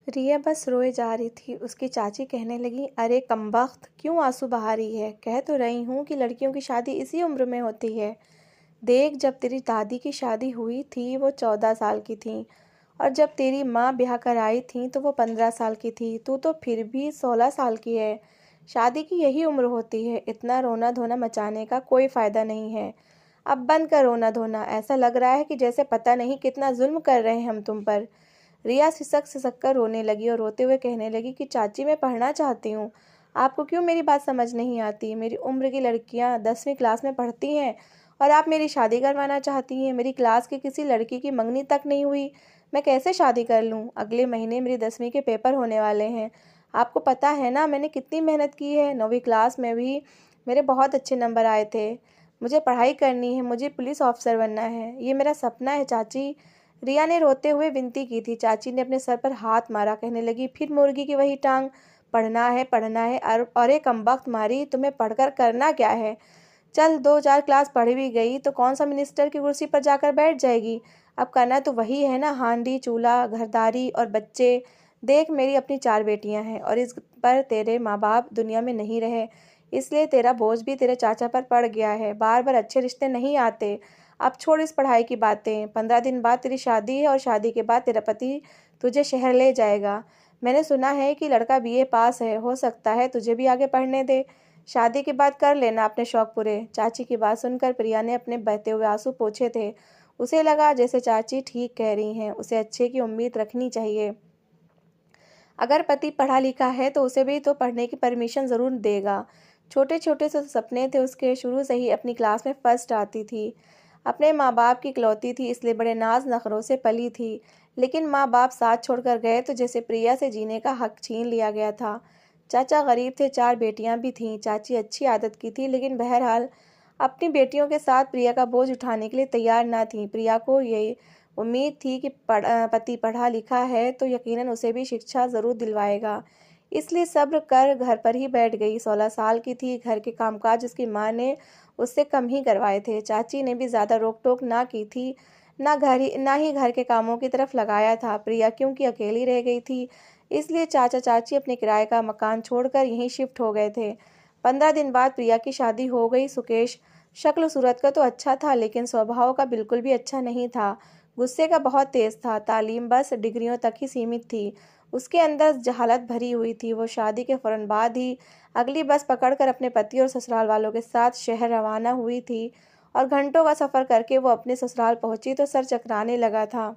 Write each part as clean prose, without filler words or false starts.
रिया बस रोए जा रही थी। उसकी चाची कहने लगी, अरे कमबख्त, क्यों आंसू बहा रही है? कह तो रही हूँ कि लड़कियों की शादी इसी उम्र में होती है। देख, जब तेरी दादी की शादी हुई थी वो 14 साल की थी, और जब तेरी माँ ब्याह कर आई थी तो वो 15 साल की थी। तू तो फिर भी 16 साल की है। शादी की यही उम्र होती है। इतना रोना धोना मचाने का कोई फ़ायदा नहीं है। अब बंद कर रोना धोना। ऐसा लग रहा है कि जैसे पता नहीं कितना जुल्म कर रहे हैं हम तुम पर। रिया सिसक सिसक कर रोने लगी और रोते हुए कहने लगी कि चाची, मैं पढ़ना चाहती हूँ। आपको क्यों मेरी बात समझ नहीं आती? मेरी उम्र की लड़कियाँ 10वीं क्लास में पढ़ती हैं और आप मेरी शादी करवाना चाहती हैं। मेरी क्लास की किसी लड़की की मंगनी तक नहीं हुई। मैं कैसे शादी कर लूँ? अगले महीने मेरी 10वीं के पेपर होने वाले हैं। आपको पता है ना मैंने कितनी मेहनत की है। 9वीं क्लास में भी मेरे बहुत अच्छे नंबर आए थे। मुझे पढ़ाई करनी है। मुझे पुलिस ऑफिसर बनना है। ये मेरा सपना है चाची। रिया ने रोते हुए विनती की थी। चाची ने अपने सर पर हाथ मारा। कहने लगी, फिर मुर्गी की वही टांग। पढ़ना है पढ़ना है। अरे कमबख्त मारी, तुम्हें पढ़कर करना क्या है? चल, 2-4 क्लास पढ़ भी गई तो कौन सा मिनिस्टर की कुर्सी पर जाकर बैठ जाएगी? अब करना तो वही है ना, हांडी चूल्हा घरदारी और बच्चे। देख, मेरी अपनी 4 बेटियां हैं और इस पर तेरे माँ बाप दुनिया में नहीं रहे, इसलिए तेरा बोझ भी तेरे चाचा पर पड़ गया है। बार बार अच्छे रिश्ते नहीं आते। अब छोड़ इस पढ़ाई की बातें। 15 दिन बाद तेरी शादी है और शादी के बाद तेरा पति तुझे शहर ले जाएगा। मैंने सुना है कि लड़का बीए पास है, हो सकता है तुझे भी आगे पढ़ने दे। शादी के बाद कर लेना अपने शौक पूरे। चाची की बात सुनकर प्रिया ने अपने बहते हुए आंसू पोंछे थे। उसे लगा जैसे चाची ठीक कह रही हैं, उसे अच्छे की उम्मीद रखनी चाहिए। अगर पति पढ़ा लिखा है तो उसे भी तो पढ़ने की परमिशन ज़रूर देगा। छोटे छोटे से सपने थे उसके। शुरू से ही अपनी क्लास में फर्स्ट आती थी। अपने माँ बाप की इकलौती थी, इसलिए बड़े नाज नखरों से पली थी। लेकिन माँ बाप साथ छोड़कर गए तो जैसे प्रिया से जीने का हक छीन लिया गया था। चाचा गरीब थे, 4 बेटियां भी थीं। चाची अच्छी आदत की थी, लेकिन बहरहाल अपनी बेटियों के साथ प्रिया का बोझ उठाने के लिए तैयार न थी। प्रिया को ये उम्मीद थी कि पति पढ़ा लिखा है तो यकीनन उसे भी शिक्षा ज़रूर दिलवाएगा। इसलिए सब्र कर घर पर ही बैठ गई। 16 साल की थी। घर के कामकाज उसकी माँ ने उससे कम ही करवाए थे। चाची ने भी ज़्यादा रोक टोक ना की थी, ना ही घर के कामों की तरफ लगाया था। प्रिया क्योंकि अकेली रह गई थी, इसलिए चाचा चाची अपने किराए का मकान छोड़कर यहीं शिफ्ट हो गए थे। 15 दिन बाद प्रिया की शादी हो गई। सुकेश शक्ल सूरत का तो अच्छा था, लेकिन स्वभाव का बिल्कुल भी अच्छा नहीं था। गुस्से का बहुत तेज था। तालीम बस डिग्रियों तक ही सीमित थी। उसके अंदर जहालत भरी हुई थी। वो शादी के फौरन बाद ही अगली बस पकड़कर अपने पति और ससुराल वालों के साथ शहर रवाना हुई थी, और घंटों का सफ़र करके वो अपने ससुराल पहुंची तो सर चकराने लगा था।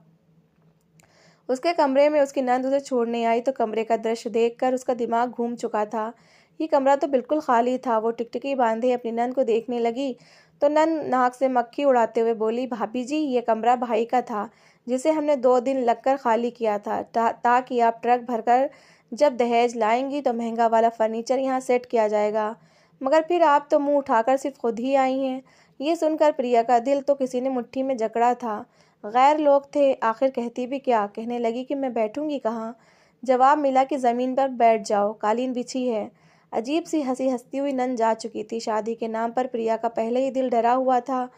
उसके कमरे में उसकी नंद उसे छोड़ने आई तो कमरे का दृश्य देखकर उसका दिमाग घूम चुका था। ये कमरा तो बिल्कुल खाली था। वो टिकटिकी बांधे अपनी नंद को देखने लगी तो नंद नाक से मक्खी उड़ाते हुए बोली, भाभी जी, ये कमरा भाई का था, जिसे हमने 2 दिन लगकर खाली किया था, ताकि आप ट्रक भरकर जब दहेज लाएंगी तो महंगा वाला फर्नीचर यहाँ सेट किया जाएगा। मगर फिर आप तो मुंह उठाकर सिर्फ खुद ही आई हैं। ये सुनकर प्रिया का दिल तो किसी ने मुट्ठी में जकड़ा था। गैर लोग थे, आखिर कहती भी क्या? कहने लगी कि मैं बैठूंगी कहाँ? जवाब मिला कि ज़मीन पर बैठ जाओ, कालीन बिछी है। अजीब सी हंसी हंसती हुई नंद जा चुकी थी। शादी के नाम पर प्रिया का पहले ही दिल डरा हुआ था,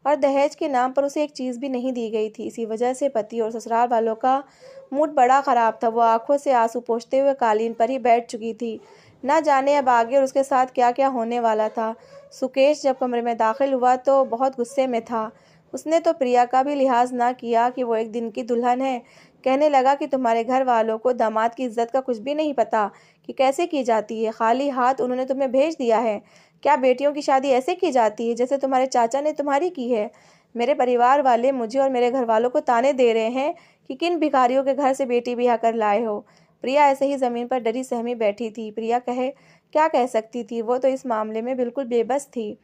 और दहेज के नाम पर उसे एक चीज़ भी नहीं दी गई थी। इसी वजह से पति और ससुराल वालों का मूड बड़ा ख़राब था। वो आंखों से आंसू पोंछते हुए कालीन पर ही बैठ चुकी थी। न जाने अब आगे और उसके साथ क्या क्या होने वाला था। सुकेश जब कमरे में दाखिल हुआ तो बहुत गुस्से में था। उसने तो प्रिया का भी लिहाज ना किया कि वो एक दिन की दुल्हन है। कहने लगा कि तुम्हारे घर वालों को दामाद की इज्जत का कुछ भी नहीं पता कि कैसे की जाती है। खाली हाथ उन्होंने तुम्हें भेज दिया है। क्या बेटियों की शादी ऐसे की जाती है जैसे तुम्हारे चाचा ने तुम्हारी की है? मेरे परिवार वाले मुझे और मेरे घर वालों को ताने दे रहे हैं कि किन भिखारियों के घर से बेटी ब्याह कर लाए हो। प्रिया ऐसे ही ज़मीन पर डरी सहमी बैठी थी। प्रिया क्या कह सकती थी? वो तो इस मामले में बिल्कुल बेबस थी।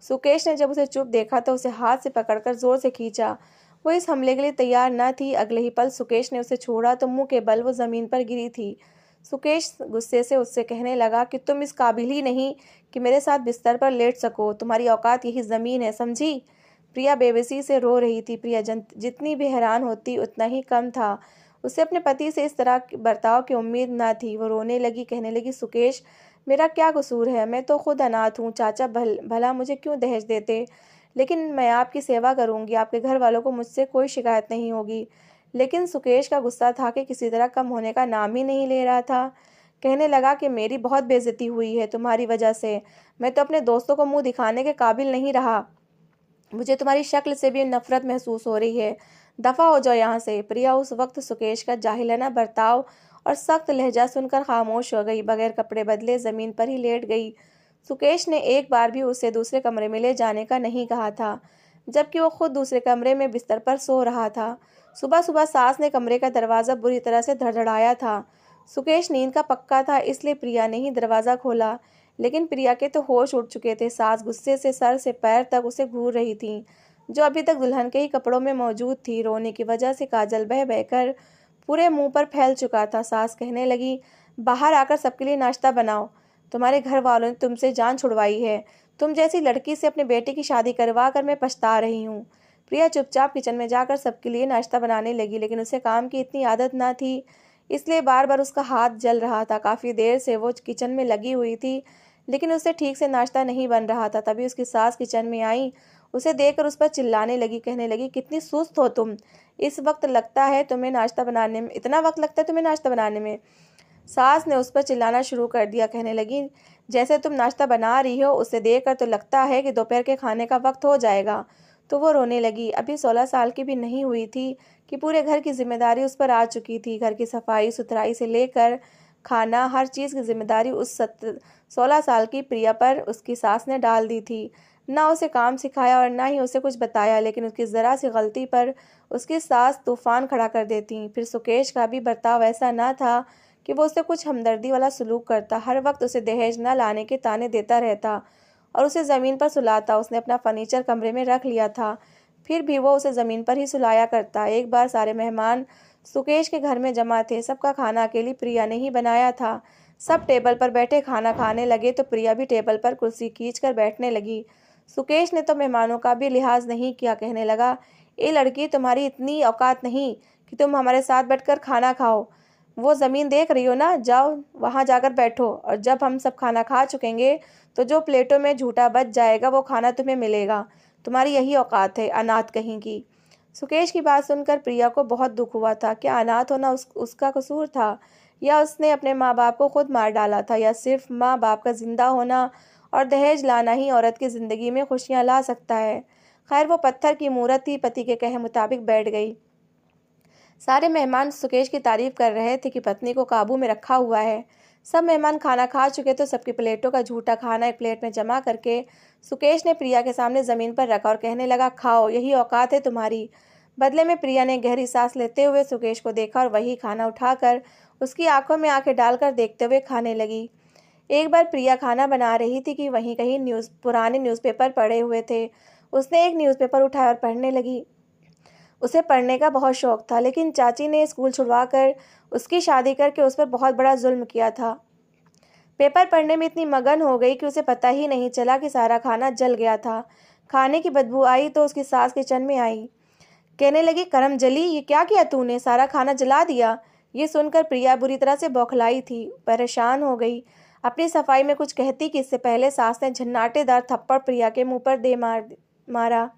सुकेश ने जब उसे चुप देखा तो उसे हाथ से पकड़कर जोर से खींचा। वो इस हमले के लिए तैयार न थी। अगले ही पल सुकेश ने उसे छोड़ा तो मुंह के बल वो जमीन पर गिरी थी। सुकेश गुस्से से उससे कहने लगा कि तुम इस काबिल ही नहीं कि मेरे साथ बिस्तर पर लेट सको। तुम्हारी औकात यही ज़मीन है, समझी? प्रिया बेबसी से रो रही थी। प्रिया जितनी भी हैरान होती उतना ही कम था। उसे अपने पति से इस तरह के बर्ताव की उम्मीद न थी। वो रोने लगी, कहने लगी, सुकेश, मेरा क्या कसूर है? मैं तो खुद अनाथ हूँ। चाचा भला मुझे क्यों दहेज देते? लेकिन मैं आपकी सेवा करूँगी। आपके घर वालों को मुझसे कोई शिकायत नहीं होगी। लेकिन सुकेश का गुस्सा था कि किसी तरह कम होने का नाम ही नहीं ले रहा था। कहने लगा कि मेरी बहुत बेइज्जती हुई है तुम्हारी वजह से। मैं तो अपने दोस्तों को मुंह दिखाने के काबिल नहीं रहा। मुझे तुम्हारी शक्ल से भी नफरत महसूस हो रही है। दफा हो जाओ यहाँ से। प्रिया उस वक्त सुकेश का जाहिलाना बर्ताव और सख्त लहजा सुनकर खामोश हो गई। बगैर कपड़े बदले जमीन पर ही लेट गई। सुकेश ने एक बार भी उसे दूसरे कमरे में ले जाने का नहीं कहा था, जबकि वो खुद दूसरे कमरे में बिस्तर पर सो रहा था। सुबह सुबह सास ने कमरे का दरवाज़ा बुरी तरह से धड़धड़ाया था। सुकेश नींद का पक्का था, इसलिए प्रिया ने ही दरवाज़ा खोला। लेकिन प्रिया के तो होश उड़ चुके थे। सास गुस्से से सर से पैर तक उसे घूर रही थी, जो अभी तक दुल्हन के ही कपड़ों में मौजूद थी। रोने की वजह से काजल बह बहकर पूरे मुंह पर फैल चुका था। सास कहने लगी, बाहर आकर सबके लिए नाश्ता बनाओ। तुम्हारे घर वालों ने तुमसे जान छुड़वाई है। तुम जैसी लड़की से अपने बेटे की शादी करवा कर मैं पछता रही हूँ। प्रिया चुपचाप किचन में जाकर सबके लिए नाश्ता बनाने लगी, लेकिन उसे काम की इतनी आदत ना थी, इसलिए बार बार उसका हाथ जल रहा था। काफ़ी देर से वो किचन में लगी हुई थी, लेकिन उससे ठीक से नाश्ता नहीं बन रहा था। तभी उसकी सास किचन में आई। उसे देखकर उस पर चिल्लाने लगी। कहने लगी, कितनी सुस्त हो तुम। इस वक्त लगता है तुम्हें नाश्ता बनाने में, इतना वक्त लगता है तुम्हें नाश्ता बनाने में। सास ने उस पर चिल्लाना शुरू कर दिया। कहने लगी, जैसे तुम नाश्ता बना रही हो उसे देखकर तो लगता है कि दोपहर के खाने का वक्त हो जाएगा। तो वो रोने लगी। अभी 16 साल की भी नहीं हुई थी कि पूरे घर की जिम्मेदारी उस पर आ चुकी थी। घर की सफाई सुथराई से लेकर खाना, हर चीज़ की जिम्मेदारी उस 16 साल की प्रिया पर उसकी सास ने डाल दी थी। ना उसे काम सिखाया और ना ही उसे कुछ बताया, लेकिन उसकी ज़रा सी गलती पर उसकी सास तूफान खड़ा कर देती। फिर सुकेश का भी बर्ताव ऐसा ना था कि वो उससे कुछ हमदर्दी वाला सलूक करता। हर वक्त उसे दहेज न लाने के ताने देता रहता और उसे ज़मीन पर सुलाता। उसने अपना फर्नीचर कमरे में रख लिया था, फिर भी वो उसे ज़मीन पर ही सुलाया करता। एक बार सारे मेहमान सुकेश के घर में जमा थे। सबका खाना अकेली प्रिया ने ही बनाया था। सब टेबल पर बैठे खाना खाने लगे तो प्रिया भी टेबल पर कुर्सी खींच कर बैठने लगी। सुकेश ने तो मेहमानों का भी लिहाज नहीं किया। कहने लगा, ए लड़की, तुम्हारी इतनी औकात नहीं कि तुम हमारे साथ बैठकर खाना खाओ। वो ज़मीन देख रही हो ना, जाओ वहाँ जाकर बैठो, और जब हम सब खाना खा चुकेंगे तो जो प्लेटों में झूठा बच जाएगा वो खाना तुम्हें मिलेगा। तुम्हारी यही औकात है, अनाथ कहीं की। सुकेश की बात सुनकर प्रिया को बहुत दुख हुआ था। क्या अनाथ होना उसका कसूर था, या उसने अपने माँ बाप को खुद मार डाला था, या सिर्फ माँ बाप का जिंदा होना और दहेज लाना ही औरत की ज़िंदगी में खुशियाँ ला सकता है। खैर, वो पत्थर की मूरत ही पति के कहे मुताबिक बैठ गई। सारे मेहमान सुकेश की तारीफ कर रहे थे कि पत्नी को काबू में रखा हुआ है। सब मेहमान खाना खा चुके तो सबकी प्लेटों का झूठा खाना एक प्लेट में जमा करके सुकेश ने प्रिया के सामने ज़मीन पर रखा और कहने लगा, खाओ, यही औकात है तुम्हारी। बदले में प्रिया ने गहरी सांस लेते हुए सुकेश को देखा और वही खाना उठाकर उसकी आंखों में आंखें डालकर देखते हुए खाने लगी। एक बार प्रिया खाना बना रही थी कि वहीं कहीं पुराने न्यूज़पेपर पड़े हुए थे। उसने एक न्यूज़पेपर उठाया और पढ़ने लगी। उसे पढ़ने का बहुत शौक था, लेकिन चाची ने स्कूल छुड़वा कर उसकी शादी करके उस पर बहुत बड़ा जुल्म किया था। पेपर पढ़ने में इतनी मगन हो गई कि उसे पता ही नहीं चला कि सारा खाना जल गया था। खाने की बदबू आई तो उसकी सास किचन में आई। कहने लगी, करम जली, ये क्या किया तूने, सारा खाना जला दिया। ये सुनकर प्रिया बुरी तरह से बौखलाई थी, परेशान हो गई। अपनी सफाई में कुछ कहती कि इससे पहले सास ने झन्नाटेदार थप्पड़ प्रिया के मुंह पर दे मारा।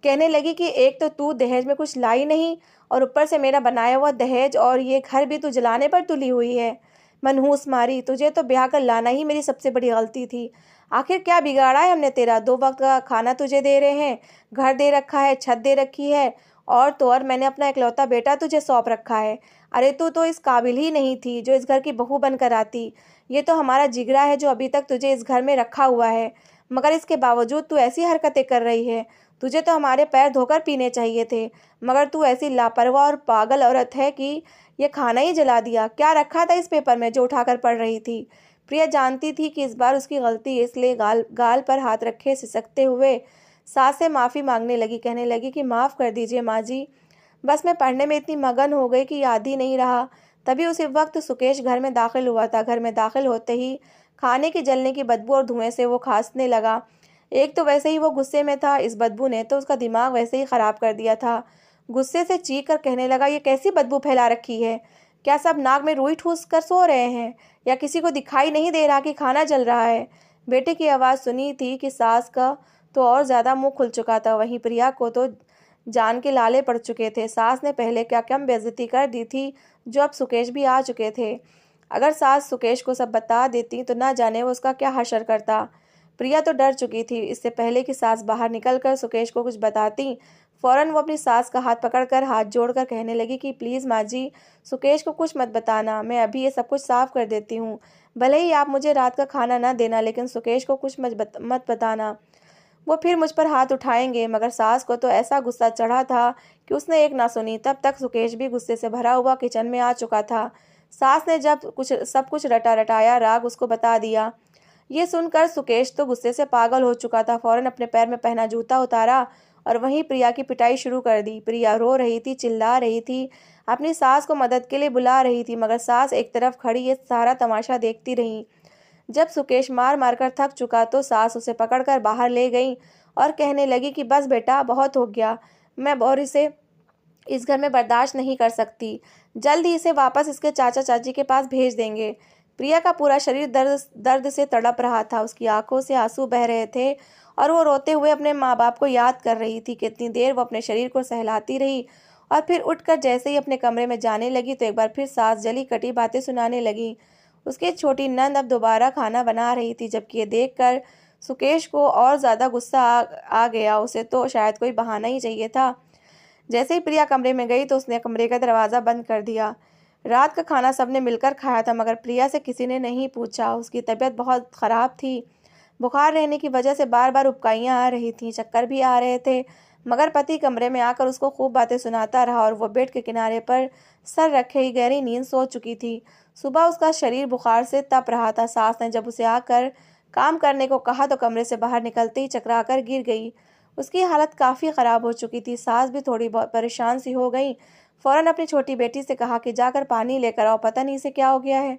कहने लगी कि एक तो तू दहेज में कुछ लाई नहीं, और ऊपर से मेरा बनाया हुआ दहेज और ये घर भी तू जलाने पर तुली हुई है। मनहूस मारी, तुझे तो ब्याह कर लाना ही मेरी सबसे बड़ी गलती थी। आखिर क्या बिगाड़ा है हमने तेरा। 2 वक्त का खाना तुझे दे रहे हैं, घर दे रखा है, छत दे रखी है, और तो और मैंने अपना इकलौता बेटा तुझे सौंप रखा है। अरे तू तो इस काबिल ही नहीं थी जो इस घर की बहू बनकर आती। ये तो हमारा जिगरा है जो अभी तक तुझे इस घर में रखा हुआ है, मगर इसके बावजूद तू ऐसी हरकतें कर रही है। तुझे तो हमारे पैर धोकर पीने चाहिए थे, मगर तू ऐसी लापरवाह और पागल औरत है कि ये खाना ही जला दिया। क्या रखा था इस पेपर में जो उठाकर पढ़ रही थी। प्रिया जानती थी कि इस बार उसकी गलती, इसलिए गाल पर हाथ रखे सिसकते हुए सास से माफ़ी मांगने लगी। कहने लगी कि माफ़ कर दीजिए माँ जी, बस मैं पढ़ने में इतनी मगन हो गई कि याद ही नहीं रहा। तभी उसी वक्त सुकेश घर में दाखिल हुआ था। घर में दाखिल होते ही खाने की जलने की बदबू और धुएं से वो खांसने लगा। एक तो वैसे ही वो गुस्से में था, इस बदबू ने तो उसका दिमाग वैसे ही ख़राब कर दिया था। गुस्से से चीख कर कहने लगा, ये कैसी बदबू फैला रखी है। क्या सब नाक में रुई ठूस कर सो रहे हैं, या किसी को दिखाई नहीं दे रहा कि खाना जल रहा है। बेटे की आवाज़ सुनी थी कि सास का तो और ज़्यादा मुंह खुल चुका था। वहीं प्रिया को तो जान के लाले पड़ चुके थे। सास ने पहले क्या कम बेइज्जती कर दी थी, जो अब सुकेश भी आ चुके थे। अगर सास सुकेश को सब बता देती तो ना जाने वो उसका क्या हशर करता। प्रिया तो डर चुकी थी। इससे पहले कि सास बाहर निकलकर सुकेश को कुछ बताती, फौरन वो अपनी सास का हाथ पकड़कर हाथ जोड़कर कहने लगी कि प्लीज़ माँ जी, सुकेश को कुछ मत बताना, मैं अभी ये सब कुछ साफ कर देती हूँ। भले ही आप मुझे रात का खाना ना देना, लेकिन सुकेश को कुछ मत बताना, वो फिर मुझ पर हाथ उठाएंगे। मगर सास को तो ऐसा गुस्सा चढ़ा था कि उसने एक ना सुनी। तब तक सुकेश भी गुस्से से भरा हुआ किचन में आ चुका था। सास ने जब सब कुछ रटा रटाया राग उसको बता दिया। ये सुनकर सुकेश तो गुस्से से पागल हो चुका था। फौरन अपने पैर में पहना जूता उतारा और वहीं प्रिया की पिटाई शुरू कर दी। प्रिया रो रही थी, चिल्ला रही थी, अपनी सास को मदद के लिए बुला रही थी, मगर सास एक तरफ खड़ी ये सारा तमाशा देखती रही। जब सुकेश मार मारकर थक चुका तो सास उसे पकड़कर बाहर ले गई और कहने लगी कि बस बेटा, बहुत हो गया, मैं और इसे इस घर में बर्दाश्त नहीं कर सकती। जल्द ही इसे वापस इसके चाचा चाची के पास भेज देंगे। प्रिया का पूरा शरीर दर्द से तड़प रहा था। उसकी आंखों से आंसू बह रहे थे और वो रोते हुए अपने माँ बाप को याद कर रही थी। कितनी देर वो अपने शरीर को सहलाती रही और फिर उठकर जैसे ही अपने कमरे में जाने लगी तो एक बार फिर सास जली कटी बातें सुनाने लगी। उसकी छोटी नंद अब दोबारा खाना बना रही थी। जबकि ये देखकर सुकेश को और ज़्यादा गुस्सा आ गया। उसे तो शायद कोई बहाना ही चाहिए था। जैसे ही प्रिया कमरे में गई तो उसने कमरे का दरवाज़ा बंद कर दिया। रात का खाना सबने मिलकर खाया था, मगर प्रिया से किसी ने नहीं पूछा। उसकी तबीयत बहुत ख़राब थी। बुखार रहने की वजह से बार बार उबकाइयाँ आ रही थीं, चक्कर भी आ रहे थे। मगर पति कमरे में आकर उसको खूब बातें सुनाता रहा और वो बेड के किनारे पर सर रखे ही गहरी नींद सो चुकी थी। सुबह उसका शरीर बुखार से तप रहा था। सास ने जब उसे आकर काम करने को कहा तो कमरे से बाहर निकलते ही चकरा कर गिर गई। उसकी हालत काफ़ी ख़राब हो चुकी थी। सास भी थोड़ी बहुत परेशान सी हो गई। फ़ौरन अपनी छोटी बेटी से कहा कि जाकर पानी लेकर आओ, पता नहीं इसे क्या हो गया है।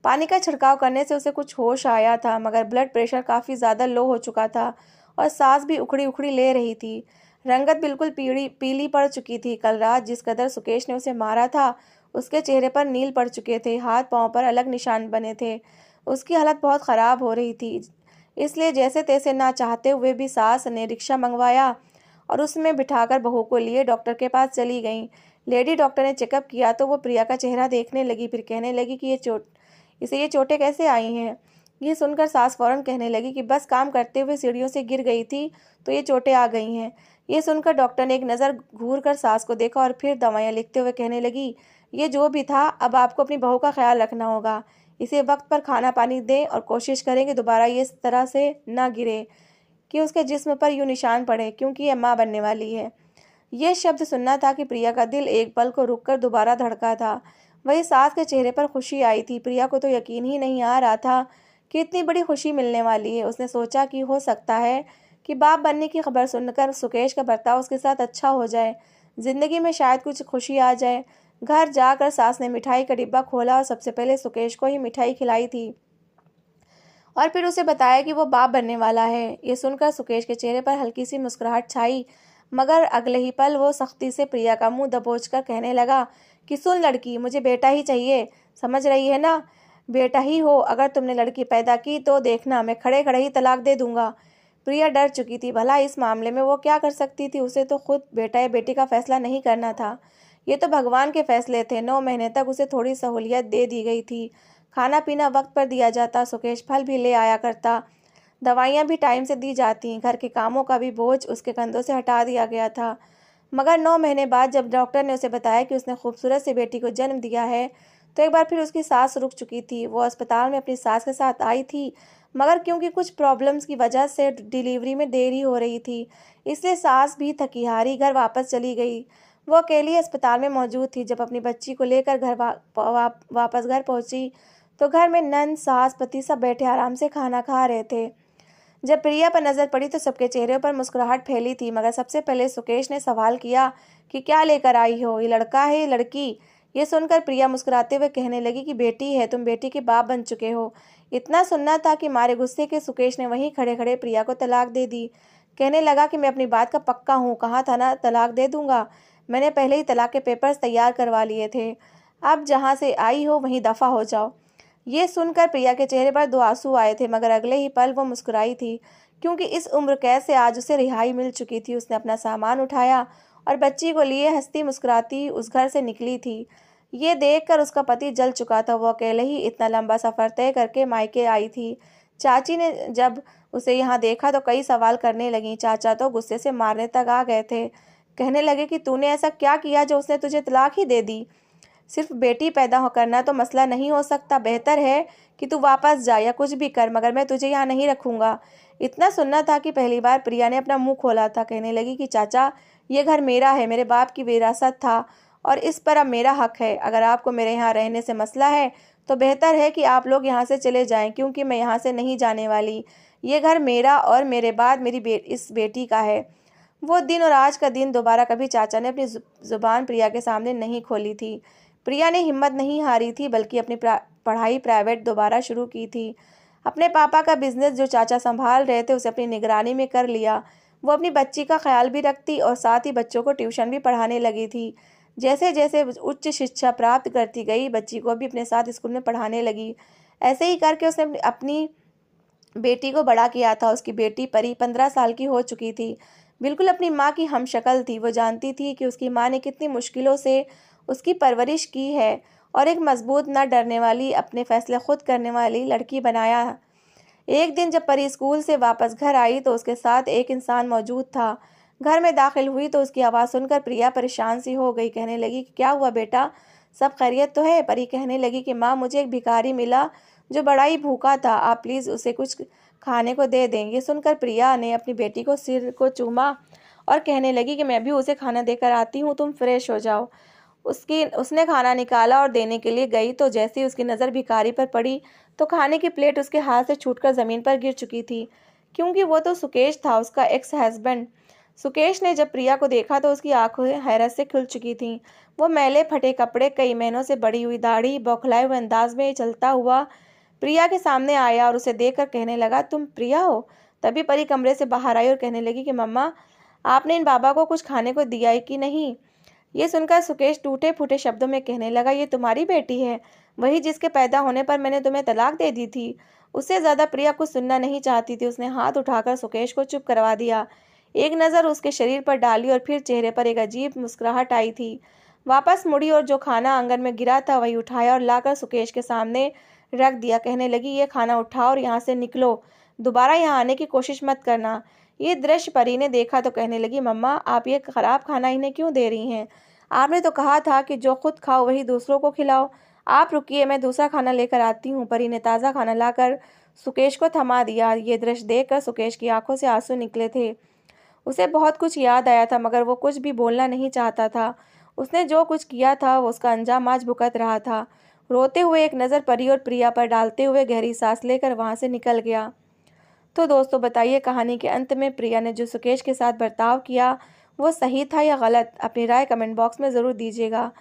पानी का छिड़काव करने से उसे कुछ होश आया था, मगर ब्लड प्रेशर काफ़ी ज़्यादा लो हो चुका था और सांस भी उखड़ी उखड़ी ले रही थी। रंगत बिल्कुल पीली पड़ चुकी थी। कल रात जिस कदर सुकेश ने उसे मारा था, उसके चेहरे पर नील पड़ चुके थे, हाथ पाँव पर अलग निशान बने थे। उसकी हालत बहुत ख़राब हो रही थी। इसलिए जैसे तैसे ना चाहते हुए भी सास ने रिक्शा मंगवाया और उसमें बिठाकर बहू को लिए डॉक्टर के पास चली गई। लेडी डॉक्टर ने चेकअप किया तो वो प्रिया का चेहरा देखने लगी, फिर कहने लगी कि ये चोटें कैसे आई हैं। ये सुनकर सास फौरन कहने लगी कि बस काम करते हुए सीढ़ियों से गिर गई थी तो ये चोटें आ गई हैं। ये सुनकर डॉक्टर ने एक नज़र घूर कर सास को देखा और फिर दवाइयाँ लिखते हुए कहने लगी, ये जो भी था, अब आपको अपनी बहू का ख्याल रखना होगा। इसे वक्त पर खाना पानी दें और कोशिश करें कि दोबारा ये इस तरह से ना गिरे कि उसके जिस्म पर यूँ निशान पड़े, क्योंकि ये माँ बनने वाली है। ये शब्द सुनना था कि प्रिया का दिल एक पल को रुककर दोबारा धड़का था। वही सास के चेहरे पर खुशी आई थी। प्रिया को तो यकीन ही नहीं आ रहा था कि इतनी बड़ी खुशी मिलने वाली है। उसने सोचा कि हो सकता है कि बाप बनने की खबर सुनकर सुकेश का बर्ताव उसके साथ अच्छा हो जाए, जिंदगी में शायद कुछ खुशी आ जाए। घर जाकर सास ने मिठाई का डिब्बा खोला और सबसे पहले सुकेश को ही मिठाई खिलाई थी और फिर उसे बताया कि वो बाप बनने वाला है। ये सुनकर सुकेश के चेहरे पर हल्की सी मुस्कुराहट छाई, मगर अगले ही पल वो सख्ती से प्रिया का मुंह दबोचकर कहने लगा कि सुन लड़की, मुझे बेटा ही चाहिए, समझ रही है ना? बेटा ही हो। अगर तुमने लड़की पैदा की तो देखना, मैं खड़े खड़े ही तलाक दे दूंगा। प्रिया डर चुकी थी। भला इस मामले में वो क्या कर सकती थी? उसे तो खुद बेटा या बेटी का फैसला नहीं करना था। ये तो भगवान के फैसले थे। 9 महीने तक उसे थोड़ी सहूलियत दे दी गई थी। खाना पीना वक्त पर दिया जाता, सुकेश फल भी ले आया करता, दवाइयाँ भी टाइम से दी जाती, घर के कामों का भी बोझ उसके कंधों से हटा दिया गया था। मगर 9 महीने बाद जब डॉक्टर ने उसे बताया कि उसने खूबसूरत सी बेटी को जन्म दिया है, तो एक बार फिर उसकी सांस रुक चुकी थी। वो अस्पताल में अपनी सास के साथ आई थी, मगर क्योंकि कुछ प्रॉब्लम्स की वजह से डिलीवरी में देरी हो रही थी, इसलिए सास भी थकी हारी घर वापस चली गई। वो अकेली अस्पताल में मौजूद थी। जब अपनी बच्ची को लेकर वापस घर पहुंची तो घर में नंद, सास, पति सब बैठे आराम से खाना खा रहे थे। जब प्रिया पर नजर पड़ी तो सबके चेहरे पर मुस्कुराहट फैली थी, मगर सबसे पहले सुकेश ने सवाल किया कि क्या लेकर आई हो, ये लड़का है, ये लड़की? ये सुनकर प्रिया मुस्कुराते हुए कहने लगी कि बेटी है, तुम बेटी के बाप बन चुके हो। इतना सुनना था कि मारे गुस्से के सुकेश ने वहीं खड़े खड़े प्रिया को तलाक दे दी। कहने लगा कि मैं अपनी बात का पक्का हूँ, कहा था ना तलाक दे दूंगा। मैंने पहले ही तलाक के पेपर्स तैयार करवा लिए थे। अब जहाँ से आई हो वहीं दफ़ा हो जाओ। ये सुनकर प्रिया के चेहरे पर 2 आंसू आए थे, मगर अगले ही पल वो मुस्कुराई थी, क्योंकि इस उम्र कैद से आज उसे रिहाई मिल चुकी थी। उसने अपना सामान उठाया और बच्ची को लिए हंसती मुस्कुराती उस घर से निकली थी। ये देखकर उसका पति जल चुका था। वो अकेले ही इतना लंबा सफ़र तय करके मायके आई थी। चाची ने जब उसे यहाँ देखा तो कई सवाल करने लगी। चाचा तो गुस्से से मारने तक आ गए थे। कहने लगे कि तूने ऐसा क्या किया जो उसने तुझे तलाक ही दे दी। सिर्फ बेटी पैदा करना तो मसला नहीं हो सकता। बेहतर है कि तू वापस जा या कुछ भी कर, मगर मैं तुझे यहाँ नहीं रखूँगा। इतना सुनना था कि पहली बार प्रिया ने अपना मुंह खोला था। कहने लगी कि चाचा, ये घर मेरा है, मेरे बाप की विरासत था और इस पर अब मेरा हक है। अगर आपको मेरे यहाँ रहने से मसला है तो बेहतर है कि आप लोग यहाँ से चले जाएं, क्योंकि मैं यहाँ से नहीं जाने वाली। ये घर मेरा और मेरे बाद मेरी इस बेटी का है। वो दिन और आज का दिन दोबारा कभी चाचा ने अपनी ज़ुबान प्रिया के सामने नहीं खोली थी। प्रिया ने हिम्मत नहीं हारी थी, बल्कि अपनी पढ़ाई प्राइवेट दोबारा शुरू की थी। अपने पापा का बिजनेस जो चाचा संभाल रहे थे उसे अपनी निगरानी में कर लिया। वो अपनी बच्ची का ख्याल भी रखती और साथ ही बच्चों को ट्यूशन भी पढ़ाने लगी थी। जैसे जैसे उच्च शिक्षा प्राप्त करती गई, बच्ची को भी अपने साथ स्कूल में पढ़ाने लगी। ऐसे ही करके उसने अपनी बेटी को बड़ा किया था। उसकी बेटी परी 15 साल की हो चुकी थी। बिल्कुल अपनी माँ की हमशक्ल थी। वो जानती थी कि उसकी माँ ने कितनी मुश्किलों से उसकी परवरिश की है और एक मजबूत, न डरने वाली, अपने फैसले खुद करने वाली लड़की बनाया। एक दिन जब परी स्कूल से वापस घर आई तो उसके साथ एक इंसान मौजूद था। घर में दाखिल हुई तो उसकी आवाज़ सुनकर प्रिया परेशान सी हो गई। कहने लगी कि क्या हुआ बेटा, सब खैरियत तो है। परी कहने लगी कि माँ, मुझे एक भिखारी मिला जो बड़ा ही भूखा था, आप प्लीज़ उसे कुछ खाने को दे दें। ये सुनकर प्रिया ने अपनी बेटी को सिर को चूमा और कहने लगी कि मैं भी उसे खाना देकर आती हूँ, तुम फ्रेश हो जाओ। उसने खाना निकाला और देने के लिए गई तो जैसे ही उसकी नज़र भिखारी पर पड़ी तो खाने की प्लेट उसके हाथ से छूटकर ज़मीन पर गिर चुकी थी, क्योंकि वो तो सुकेश था, उसका एक्स हस्बैंड। सुकेश ने जब प्रिया को देखा तो उसकी आंखें हैरत से खुल चुकी थीं। वो मैले फटे कपड़े, कई महीनों से बढ़ी हुई दाढ़ी, बौखलाए हुए अंदाज में चलता हुआ प्रिया के सामने आया और उसे देखकर कहने लगा, तुम प्रिया हो? तभी परी कमरे से बाहर आई और कहने लगी कि मम्मा, आपने इन बाबा को कुछ खाने को दिया है कि नहीं? ये सुनकर सुकेश टूटे फूटे शब्दों में कहने लगा, ये तुम्हारी बेटी है, वही जिसके पैदा होने पर मैंने तुम्हें तलाक दे दी थी। उससे ज़्यादा प्रिया कुछ सुनना नहीं चाहती थी। उसने हाथ उठाकर सुकेश को चुप करवा दिया, एक नज़र उसके शरीर पर डाली और फिर चेहरे पर एक अजीब मुस्कुराहट आई थी। वापस मुड़ी और जो खाना आंगन में गिरा था वही उठाया और लाकर सुकेश के सामने रख दिया। कहने लगी, ये खाना उठाओ और यहाँ से निकलो, दोबारा यहाँ आने की कोशिश मत करना। ये दृश्य परी ने देखा तो कहने लगी, मम्मा, आप ये खराब खाना इन्हें क्यों दे रही हैं? आपने तो कहा था कि जो खुद खाओ वही दूसरों को खिलाओ। आप रुकिए, मैं दूसरा खाना लेकर आती हूँ। परी ने ताज़ा खाना लाकर सुकेश को थमा दिया। ये दृश्य देखकर सुकेश की आंखों से आंसू निकले थे। उसे बहुत कुछ याद आया था, मगर वो कुछ भी बोलना नहीं चाहता था। उसने जो कुछ किया था वो उसका अंजाम आज भुगत रहा था। रोते हुए एक नज़र परी और प्रिया पर डालते हुए गहरी सांस लेकर वहाँ से निकल गया। तो दोस्तों, बताइए कहानी के अंत में प्रिया ने जो सुकेश के साथ बर्ताव किया वो सही था या गलत? अपनी राय कमेंट बॉक्स में ज़रूर दीजिएगा।